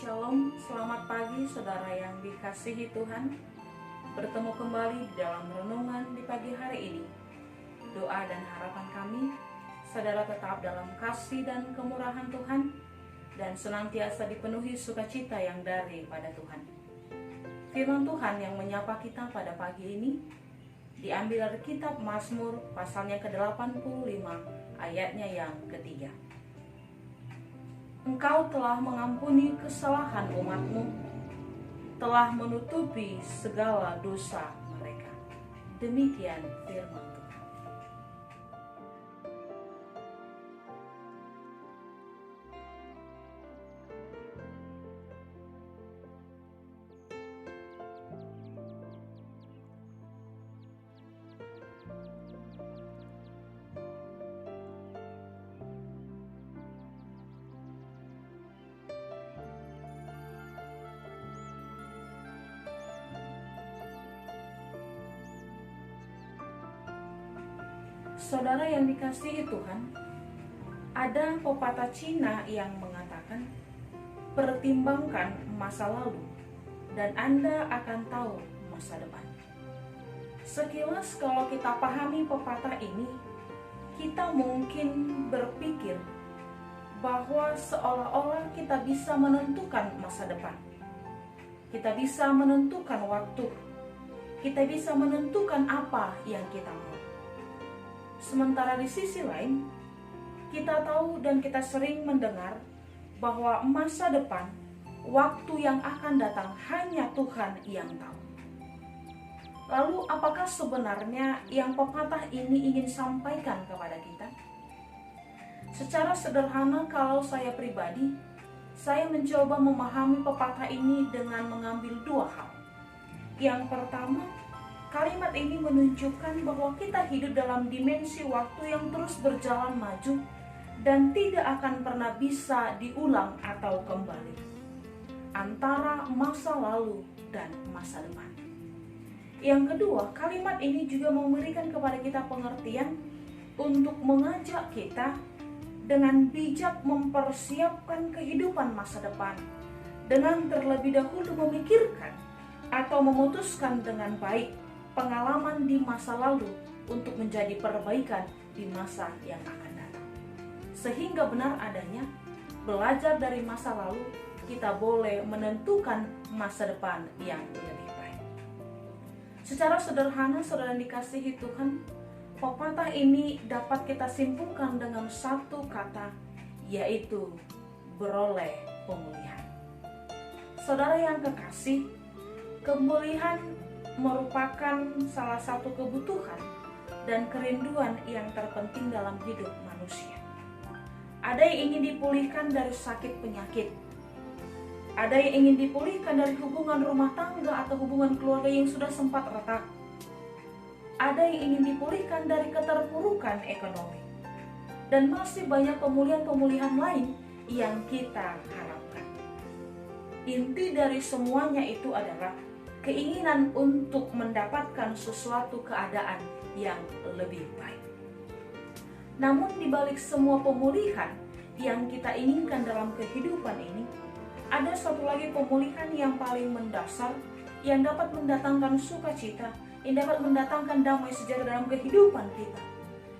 Shalom, selamat pagi saudara yang dikasihi Tuhan. Bertemu kembali di dalam renungan di pagi hari ini. Doa dan harapan kami, saudara tetap dalam kasih dan kemurahan Tuhan dan senantiasa dipenuhi sukacita yang daripada Tuhan. Firman Tuhan yang menyapa kita pada pagi ini diambil dari kitab Mazmur pasalnya ke-85 ayatnya yang ketiga. Engkau telah mengampuni kesalahan umatmu, telah menutupi segala dosa mereka. Demikian firman Tuhan. Saudara yang dikasihi Tuhan, ada pepatah Cina yang mengatakan, pertimbangkan masa lalu dan Anda akan tahu masa depan. Sekilas kalau kita pahami pepatah ini, kita mungkin berpikir bahwa seolah-olah kita bisa menentukan masa depan. Kita bisa menentukan waktu. Kita bisa menentukan apa yang kita mau. Sementara di sisi lain, kita tahu dan kita sering mendengar bahwa masa depan, waktu yang akan datang hanya Tuhan yang tahu. Lalu apakah sebenarnya yang pepatah ini ingin sampaikan kepada kita? Secara sederhana kalau saya pribadi, saya mencoba memahami pepatah ini dengan mengambil dua hal. Yang pertama, kalimat ini menunjukkan bahwa kita hidup dalam dimensi waktu yang terus berjalan maju dan tidak akan pernah bisa diulang atau kembali antara masa lalu dan masa depan. Yang kedua, kalimat ini juga memberikan kepada kita pengertian untuk mengajak kita dengan bijak mempersiapkan kehidupan masa depan dengan terlebih dahulu memikirkan atau memutuskan dengan baik pengalaman di masa lalu untuk menjadi perbaikan di masa yang akan datang. Sehingga benar adanya belajar dari masa lalu, kita boleh menentukan masa depan yang lebih baik. Secara sederhana, saudara yang dikasihi Tuhan, pepatah ini dapat kita simpulkan dengan satu kata, yaitu beroleh pemulihan. Saudara yang kekasih, pemulihan merupakan salah satu kebutuhan dan kerinduan yang terpenting dalam hidup manusia. Ada yang ingin dipulihkan dari sakit penyakit. Ada yang ingin dipulihkan dari hubungan rumah tangga atau hubungan keluarga yang sudah sempat retak. Ada yang ingin dipulihkan dari keterpurukan ekonomi. Dan masih banyak pemulihan-pemulihan lain yang kita harapkan. Inti dari semuanya itu adalah keinginan untuk mendapatkan sesuatu keadaan yang lebih baik. Namun di balik semua pemulihan yang kita inginkan dalam kehidupan ini, ada satu lagi pemulihan yang paling mendasar yang dapat mendatangkan sukacita, yang dapat mendatangkan damai sejahtera dalam kehidupan kita,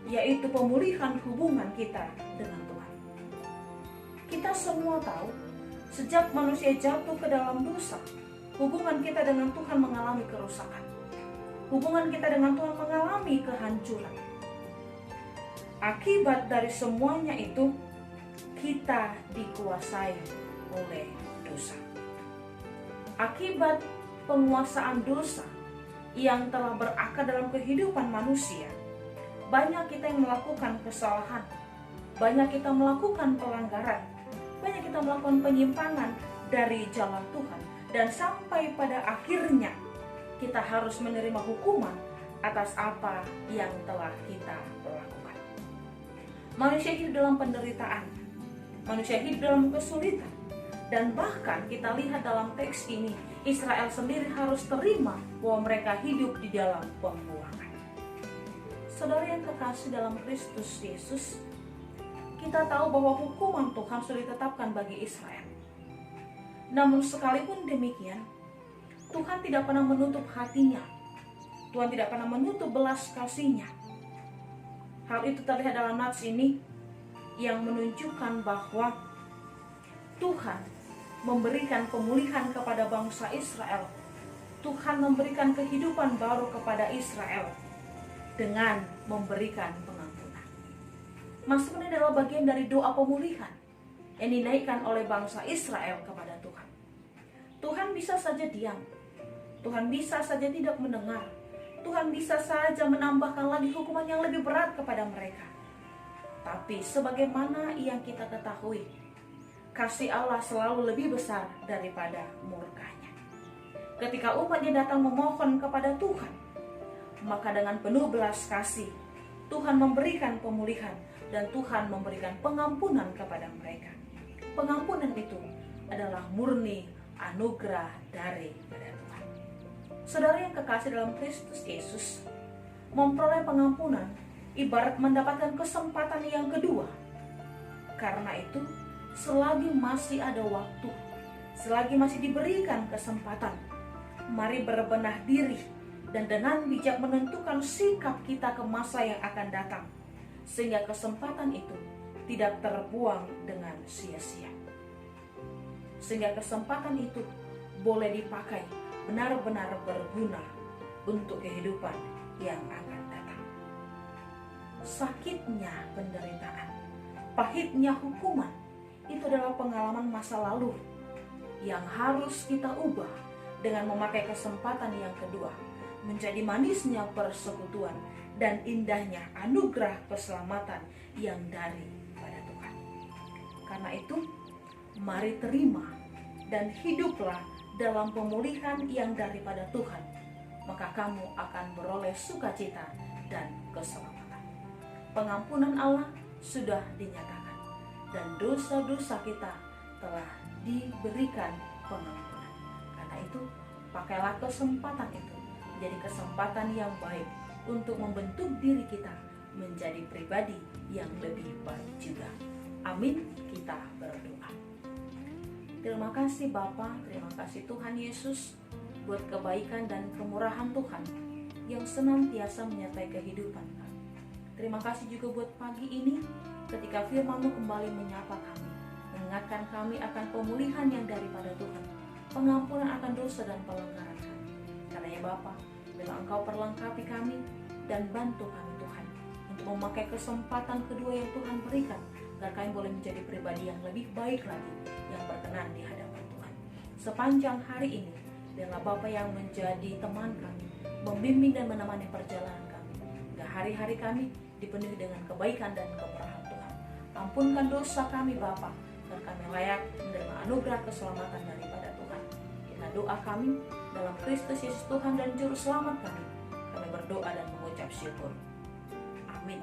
yaitu pemulihan hubungan kita dengan Tuhan. Kita semua tahu, sejak manusia jatuh ke dalam dosa, hubungan kita dengan Tuhan mengalami kerusakan. Hubungan kita dengan Tuhan mengalami kehancuran. Akibat dari semuanya itu, kita dikuasai oleh dosa. Akibat penguasaan dosa yang telah berakar dalam kehidupan manusia, banyak kita yang melakukan kesalahan, banyak kita melakukan pelanggaran, banyak kita melakukan penyimpangan dari jalan Tuhan. Dan sampai pada akhirnya kita harus menerima hukuman atas apa yang telah kita lakukan. Manusia hidup dalam penderitaan, manusia hidup dalam kesulitan, dan bahkan kita lihat dalam teks ini, Israel sendiri harus terima bahwa mereka hidup di dalam pembuangan. Saudara yang kekasih dalam Kristus Yesus, kita tahu bahwa hukuman Tuhan sudah ditetapkan bagi Israel. Namun sekalipun demikian, Tuhan tidak pernah menutup hatinya. Tuhan tidak pernah menutup belas kasih-Nya. Hal itu terlihat dalam nats ini yang menunjukkan bahwa Tuhan memberikan pemulihan kepada bangsa Israel. Tuhan memberikan kehidupan baru kepada Israel dengan memberikan pengampunan. Meskipun ini adalah bagian dari doa pemulihan yang dinaikkan oleh bangsa Israel kepada Tuhan. Tuhan bisa saja diam. Tuhan bisa saja tidak mendengar. Tuhan bisa saja menambahkan lagi hukuman yang lebih berat kepada mereka. Tapi sebagaimana yang kita ketahui, kasih Allah selalu lebih besar daripada murkanya. Ketika umatnya datang memohon kepada Tuhan, maka dengan penuh belas kasih, Tuhan memberikan pemulihan dan Tuhan memberikan pengampunan kepada mereka. Pengampunan itu adalah murni anugerah daripada Tuhan. Saudara yang kekasih dalam Kristus Yesus, memperoleh pengampunan ibarat mendapatkan kesempatan yang kedua. Karena itu, selagi masih ada waktu, selagi masih diberikan kesempatan, mari berbenah diri dan dengan bijak menentukan sikap kita ke masa yang akan datang, sehingga kesempatan itu tidak terbuang dengan sia-sia. Sehingga kesempatan itu boleh dipakai benar-benar berguna untuk kehidupan yang akan datang. Sakitnya penderitaan, pahitnya hukuman, itu adalah pengalaman masa lalu yang harus kita ubah dengan memakai kesempatan yang kedua, menjadi manisnya persekutuan dan indahnya anugerah keselamatan yang daripada Tuhan. Karena itu, mari terima dan hiduplah dalam pemulihan yang daripada Tuhan, maka kamu akan beroleh sukacita dan keselamatan. Pengampunan Allah sudah dinyatakan dan dosa-dosa kita telah diberikan pengampunan. Karena itu, pakailah kesempatan itu menjadi kesempatan yang baik untuk membentuk diri kita menjadi pribadi yang lebih baik juga. Amin. Kita berdoa. Terima kasih Bapa, terima kasih Tuhan Yesus buat kebaikan dan kemurahan Tuhan yang senantiasa menyertai kehidupan kami. Terima kasih juga buat pagi ini ketika firman-Mu kembali menyapa kami, mengingatkan kami akan pemulihan yang daripada Tuhan, pengampunan akan dosa dan pelanggaran kami. Karena ya Bapa, bila Engkau perlengkapi kami dan bantu kami Tuhan untuk memakai kesempatan kedua yang Tuhan berikan, agar kami boleh menjadi pribadi yang lebih baik lagi, yang berkenan di hadapan Tuhan. Sepanjang hari ini, biarlah Bapa yang menjadi teman kami, membimbing dan menemani perjalanan kami, hingga hari-hari kami dipenuhi dengan kebaikan dan kemurahan Tuhan. Ampunkan dosa kami Bapa, agar kami layak menerima anugerah keselamatan daripada Tuhan. Inilah doa kami dalam Kristus Yesus Tuhan dan Juru Selamat kami. Kami berdoa dan mengucap syukur. Amin.